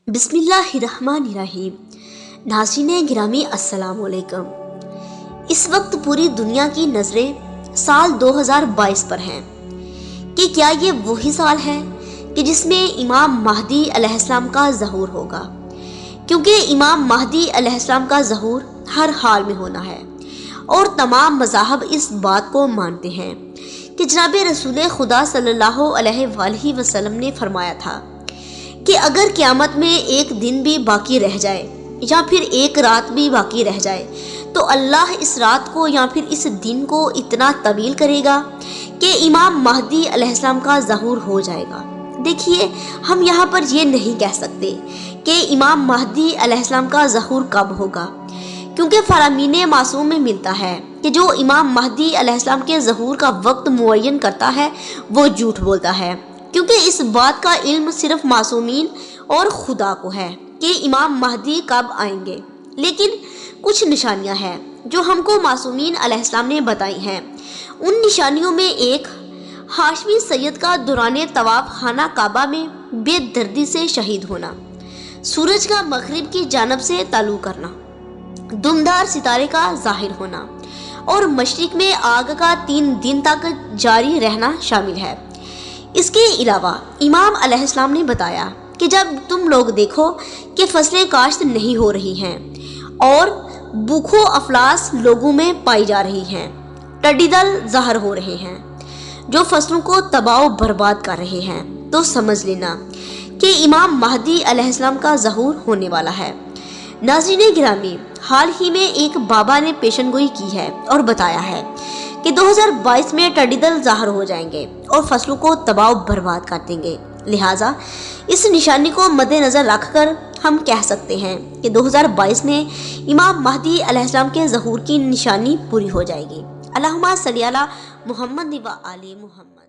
बिस्मिल्लाहिर्रहमानिर्रहीम। नाज़रीन गिरामी अस्सलाम वालेकुम। इस वक्त पूरी दुनिया की नज़रें साल 2022 पर हैं कि क्या ये वही साल है कि जिसमें इमाम महदी अलैहिस्सलाम का ज़हूर होगा, क्योंकि इमाम महदी अलैहिस्सलाम का ज़हूर हर हाल में होना है और तमाम मज़ाहब इस बात को मानते हैं कि जनाब रसूल खुदा सल्लल्लाहु अलैहि वसल्लम ने फरमाया था कि अगर क़यामत में एक दिन भी बाकी रह जाए या फिर एक रात भी बाकी रह जाए तो अल्लाह इस रात को या फिर इस दिन को इतना तवील करेगा कि इमाम महदी अलैहिस्सलाम का ज़हूर हो जाएगा। देखिए, हम यहाँ पर ये नहीं कह सकते कि इमाम महदी अलैहिस्सलाम का ज़हूर कब होगा, क्योंकि फरामीन मासूम में मिलता है कि जो इमाम महदी अलैहिस्सलाम के ज़हूर का वक्त मुअय्यन करता है वो झूठ बोलता है, क्योंकि इस बात का इल्म सिर्फ मासूमीन और खुदा को है कि इमाम महदी कब आएंगे। लेकिन कुछ निशानियां हैं जो हमको मासूमीन अलैहिस्सलाम ने बताई हैं। उन निशानियों में एक हाशमी सैयद का दौरान तवाफ खाना काबा में बेदर्दी से शहीद होना, सूरज का मगरिब की जानब से तालु करना, दुमदार सितारे का ज़ाहिर होना और मशरिक में आग का 3 दिन तक जारी रहना शामिल है। इसके अलावा इमाम अलैहिस्सलाम ने बताया कि जब तुम लोग देखो कि फसलें काश्त नहीं हो रही हैं और भूखो अफलास लोगों में पाई जा रही हैं, टिड्डी दल ज़ाहिर हो रहे हैं जो फसलों को तबाह बर्बाद कर रहे हैं, तो समझ लेना कि इमाम महदी अलैहिस्सलाम का ज़हूर होने वाला है। नाज़रीन गिरामी, हाल ही में एक बाबा ने पेशनगोई की है और बताया है कि 2022 में टिड्डी दल ज़ाहिर हो जाएंगे और फसलों को तबाह बर्बाद कर देंगे। लिहाजा इस निशानी को मद्देनज़र रखकर हम कह सकते हैं कि 2022 में इमाम महदी अलैहिस्सलाम के ज़हूर की निशानी पूरी हो जाएगी। अल्लाहुम्मा सल्ली अला मुहम्मद व आले मुहम्मद।